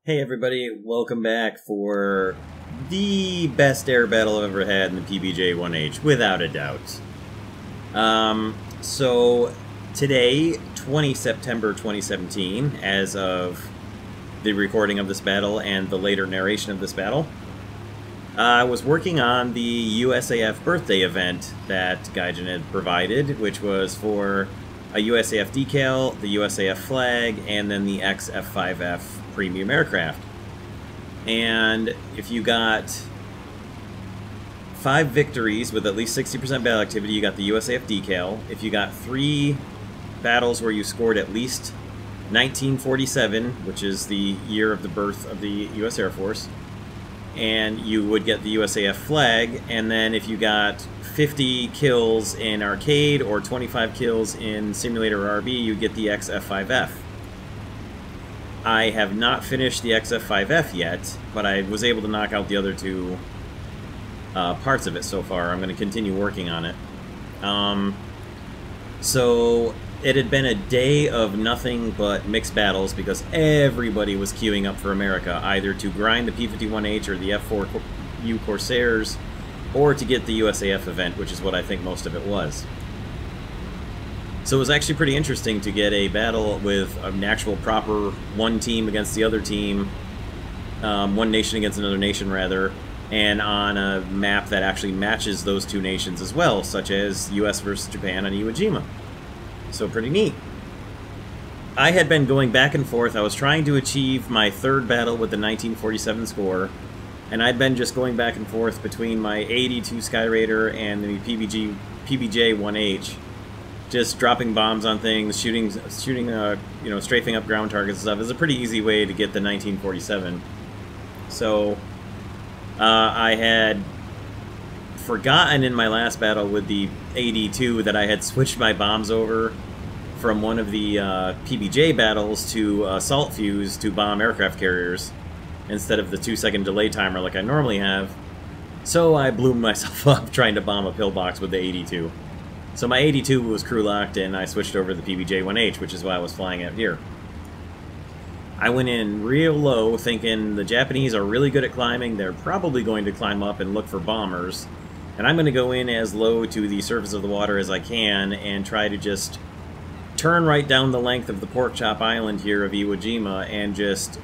Hey everybody, welcome back for the best air battle I've ever had in the PBJ-1H, without a doubt. So today, 20 September 2017, as of the recording of this battle and the later narration of this battle, I was working on the USAF Birthday event that Gaijin had provided, which was for a USAF decal, the USAF flag, and then the F-5F premium aircraft. And if you got 5 victories with at least 60% battle activity, you got the USAF decal. If you got 3 battles where you scored at least 1947, which is the year of the birth of the U.S. Air Force, and you would get the USAF flag. And then if you got 50 kills in arcade or 25 kills in simulator RB, you get the F-5F. I have not finished the F-5F yet, but I was able to knock out the other 2 parts of it so far. I'm going to continue working on it. So it had been a day of nothing but mixed battles because everybody was queuing up for America, either to grind the P-51H or the F-4U Corsairs, or to get the USAF event, which is what I think most of it was. So it was actually pretty interesting to get a battle with an actual proper one team against the other team, one nation against another nation rather, and on a map that actually matches those 2 nations as well, such as US versus Japan on Iwo Jima. So pretty neat. I had been going back and forth. I was trying to achieve my 3rd battle with the 1947 score, and I'd been just going back and forth between my 82 Sky Raider and the PBJ-1H. Just dropping bombs on things, shooting, strafing up ground targets and stuff is a pretty easy way to get the 1947. So, I had forgotten in my last battle with the 82 that I had switched my bombs over from one of the PBJ battles to assault fuse to bomb aircraft carriers instead of the 2-second delay timer like I normally have. So I blew myself up trying to bomb a pillbox with the 82. So my 82 was crew locked, and I switched over to the PBJ-1H, which is why I was flying out here. I went in real low, thinking the Japanese are really good at climbing. They're probably going to climb up and look for bombers. And I'm going to go in as low to the surface of the water as I can and try to just turn right down the length of the pork chop island here of Iwo Jima and just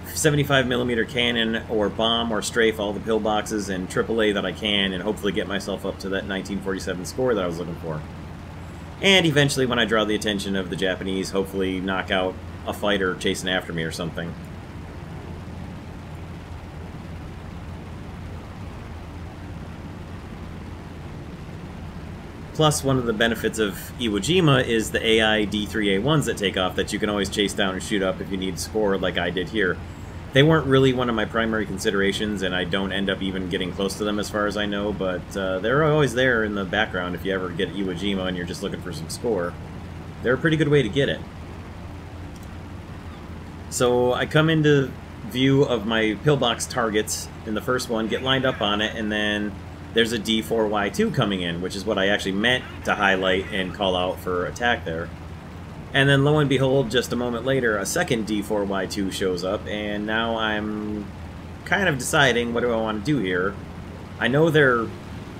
75mm cannon or bomb or strafe all the pillboxes and AAA that I can, and hopefully get myself up to that 1947 score that I was looking for. And eventually, when I draw the attention of the Japanese, hopefully knock out a fighter chasing after me or something. Plus, one of the benefits of Iwo Jima is the AI D3A1s that take off that you can always chase down and shoot up if you need to score like I did here. They weren't really one of my primary considerations, and I don't end up even getting close to them as far as I know, but they're always there in the background if you ever get Iwo Jima and you're just looking for some score. They're a pretty good way to get it. So I come into view of my pillbox targets in the first one, get lined up on it, and then there's a D4Y2 coming in, which is what I actually meant to highlight and call out for attack there. And then lo and behold, just a moment later, a second D4Y2 shows up, and now I'm kind of deciding what do I want to do here. I know they're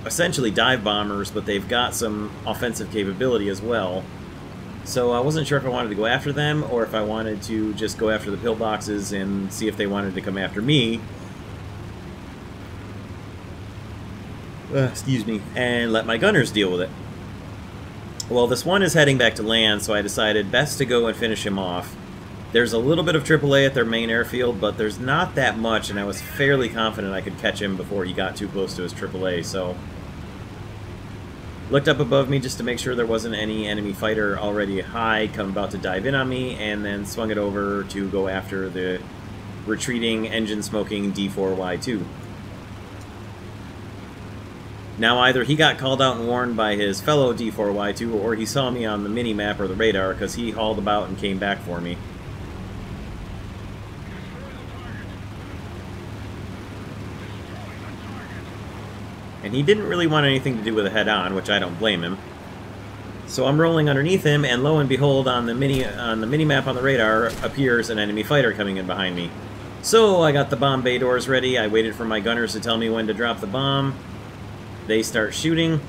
essentially dive bombers, but they've got some offensive capability as well. So I wasn't sure if I wanted to go after them, or if I wanted to just go after the pillboxes and see if they wanted to come after me. Excuse me, and let my gunners deal with it. Well, this one is heading back to land, so I decided best to go and finish him off. There's a little bit of AAA at their main airfield, but there's not that much, and I was fairly confident I could catch him before he got too close to his AAA, so looked up above me just to make sure there wasn't any enemy fighter already high about to dive in on me, and then swung it over to go after the retreating, engine-smoking D4Y2. Now, either he got called out and warned by his fellow D4Y2, or he saw me on the mini-map or the radar, because he hauled about and came back for me. And he didn't really want anything to do with a head-on, which I don't blame him. So I'm rolling underneath him, and lo and behold, on the mini-map on the radar appears an enemy fighter coming in behind me. So I got the bomb bay doors ready. I waited for my gunners to tell me when to drop the bomb. They start shooting.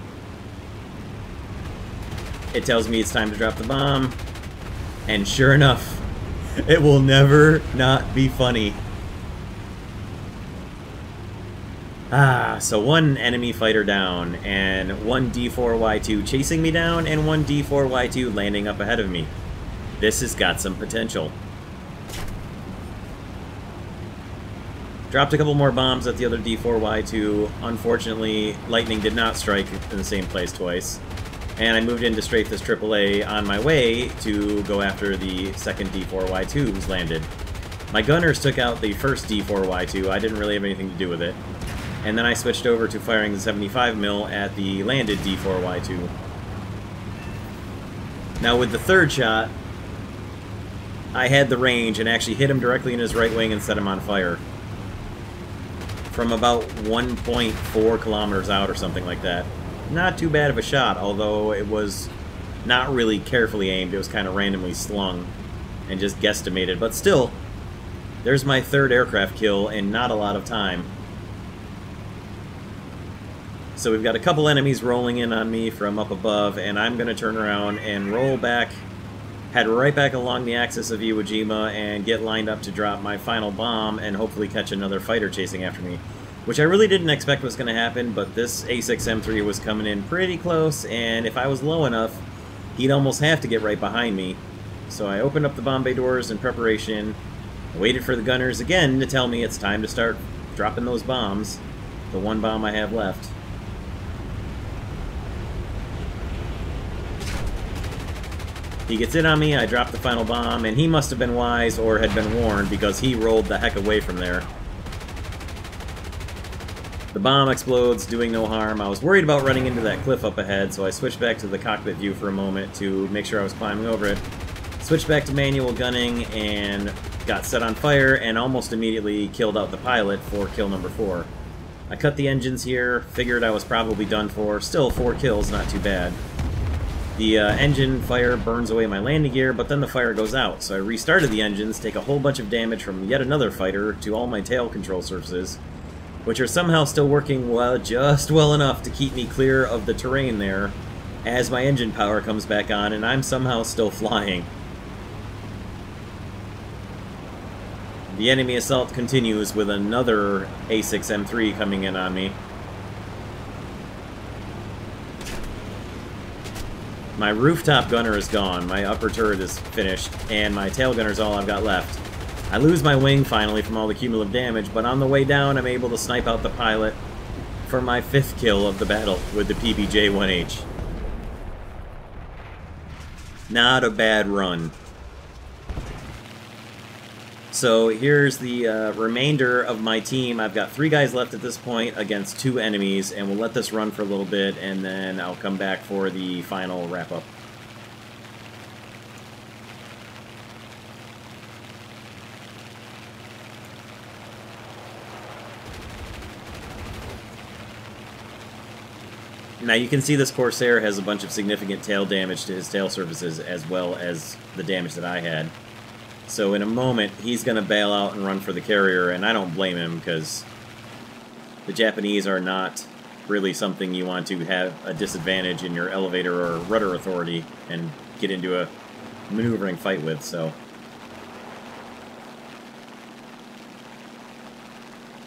It tells me it's time to drop the bomb. And sure enough, it will never not be funny. So one enemy fighter down, and one D4Y2 chasing me down, and one D4Y2 landing up ahead of me. This has got some potential. Dropped a couple more bombs at the other D4Y2. Unfortunately, lightning did not strike in the same place twice. And I moved in to strafe this AAA on my way to go after the second D4Y2 who's landed. My gunners took out the first D4Y2. I didn't really have anything to do with it. And then I switched over to firing the 75mm at the landed D4Y2. Now with the third shot, I had the range and actually hit him directly in his right wing and set him on fire. From about 1.4 kilometers out or something like that. Not too bad of a shot, although it was not really carefully aimed. It was kind of randomly slung and just guesstimated. But still, there's my third aircraft kill in not a lot of time. So we've got a couple enemies rolling in on me from up above, and I'm going to turn around and roll back, head right back along the axis of Iwo Jima, and get lined up to drop my final bomb and hopefully catch another fighter chasing after me. Which I really didn't expect was going to happen, but this A6M3 was coming in pretty close, and if I was low enough, he'd almost have to get right behind me. So I opened up the bomb bay doors in preparation, waited for the gunners again to tell me it's time to start dropping those bombs, the one bomb I have left. He gets in on me, I drop the final bomb, and he must have been wise or had been warned because he rolled the heck away from there. The bomb explodes, doing no harm. I was worried about running into that cliff up ahead, so I switched back to the cockpit view for a moment to make sure I was climbing over it. Switched back to manual gunning and got set on fire and almost immediately killed out the pilot for kill number 4. I cut the engines here, figured I was probably done for. Still 4 kills, not too bad. The engine fire burns away my landing gear, but then the fire goes out, so I restarted the engines, take a whole bunch of damage from yet another fighter to all my tail control surfaces, which are somehow still working just well enough to keep me clear of the terrain there as my engine power comes back on and I'm somehow still flying. The enemy assault continues with another A6M3 coming in on me. My rooftop gunner is gone, my upper turret is finished, and my tail gunner is all I've got left. I lose my wing finally from all the cumulative damage, but on the way down I'm able to snipe out the pilot for my 5th kill of the battle with the PBJ-1H. Not a bad run. So here's the remainder of my team. I've got 3 guys left at this point against 2 enemies, and we'll let this run for a little bit, and then I'll come back for the final wrap-up. Now you can see this Corsair has a bunch of significant tail damage to his tail surfaces as well as the damage that I had. So in a moment, he's going to bail out and run for the carrier, and I don't blame him because the Japanese are not really something you want to have a disadvantage in your elevator or rudder authority and get into a maneuvering fight with, so.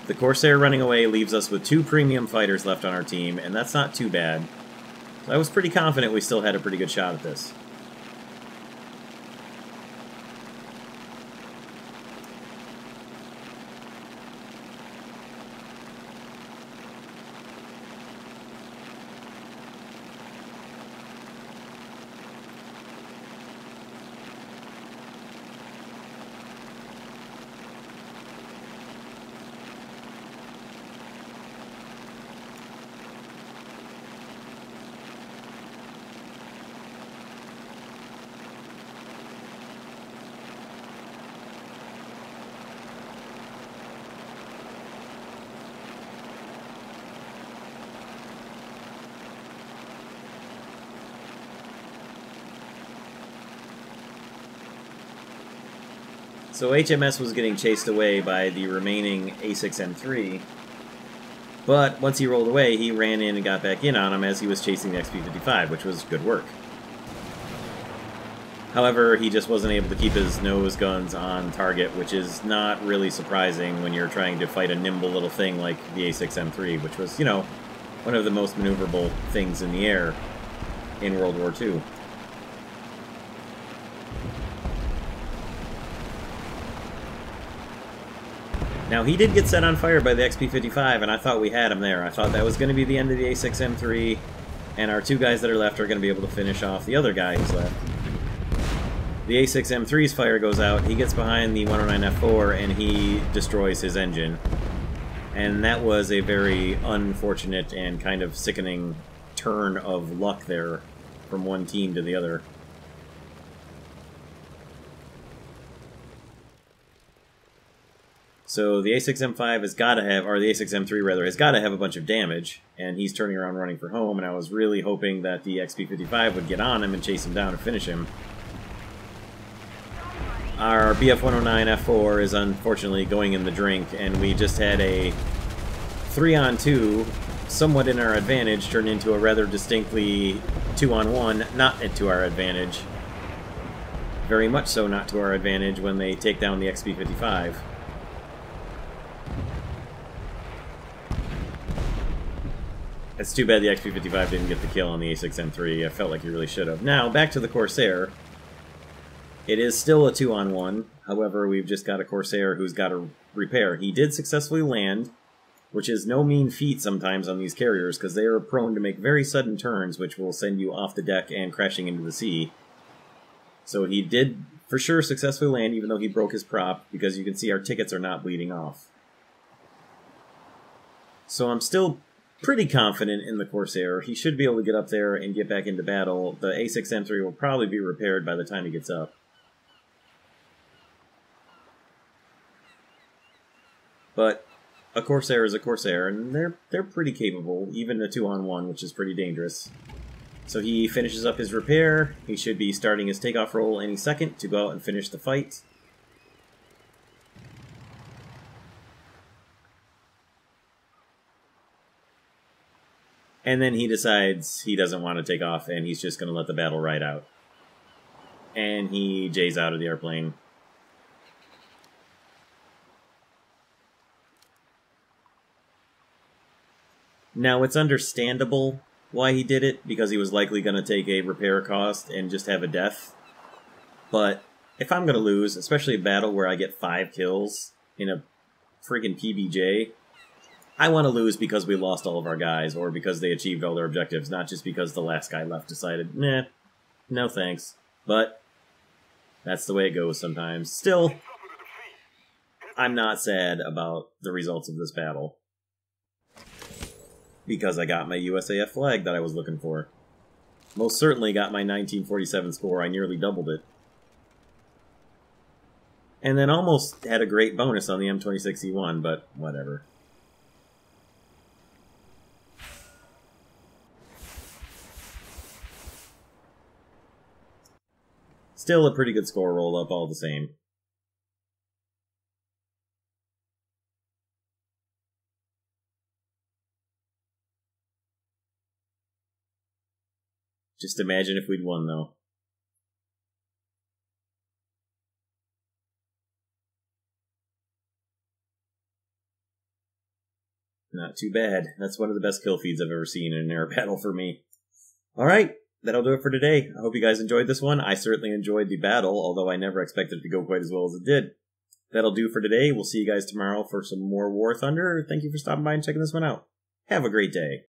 The Corsair running away leaves us with 2 premium fighters left on our team, and that's not too bad. So I was pretty confident we still had a pretty good shot at this. So HMS was getting chased away by the remaining A6M3, but once he rolled away, he ran in and got back in on him as he was chasing the XP-55, which was good work. However, he just wasn't able to keep his nose guns on target, which is not really surprising when you're trying to fight a nimble little thing like the A6M3, which was, you know, one of the most maneuverable things in the air in World War II. Now, he did get set on fire by the XP-55, and I thought we had him there. I thought that was going to be the end of the A6M3, and our two guys that are left are going to be able to finish off the other guy who's left. The A6M3's fire goes out, he gets behind the 109F4, and he destroys his engine. And that was a very unfortunate and kind of sickening turn of luck there from one team to the other. So the A6M5 has got to have, or the A6M3 rather, has got to have a bunch of damage, and he's turning around running for home, and I was really hoping that the XP-55 would get on him and chase him down and finish him. Our BF-109F4 is unfortunately going in the drink, and we just had a 3-on-2, somewhat in our advantage, turn into a rather distinctly 2-on-1, not to our advantage. Very much so not to our advantage when they take down the XP-55. It's too bad the XP-55 didn't get the kill on the A6M3. I felt like he really should have. Now, back to the Corsair. It is still a 2-on-1. However, we've just got a Corsair who's got a repair. He did successfully land, which is no mean feat sometimes on these carriers, because they are prone to make very sudden turns, which will send you off the deck and crashing into the sea. So he did, for sure, successfully land, even though he broke his prop, because you can see our tickets are not bleeding off. So I'm still pretty confident in the Corsair. He should be able to get up there and get back into battle. The A6M3 will probably be repaired by the time he gets up. But a Corsair is a Corsair, and they're pretty capable, even a 2-on-1, which is pretty dangerous. So he finishes up his repair. He should be starting his takeoff roll any second to go out and finish the fight. And then he decides he doesn't want to take off, and he's just going to let the battle ride out. And he J's out of the airplane. Now, it's understandable why he did it, because he was likely going to take a repair cost and just have a death. But if I'm going to lose, especially a battle where I get 5 kills in a freaking PBJ, I want to lose because we lost all of our guys, or because they achieved all their objectives, not just because the last guy left decided, nah, no thanks. But that's the way it goes sometimes. Still, I'm not sad about the results of this battle, because I got my USAF flag that I was looking for. Most certainly got my 1947 score. I nearly doubled it. And then almost had a great bonus on the M26E1, but whatever. Still a pretty good score roll-up all the same. Just imagine if we'd won, though. Not too bad. That's one of the best kill feeds I've ever seen in an air battle for me. Alright, that'll do it for today. I hope you guys enjoyed this one. I certainly enjoyed the battle, although I never expected it to go quite as well as it did. That'll do for today. We'll see you guys tomorrow for some more War Thunder. Thank you for stopping by and checking this one out. Have a great day.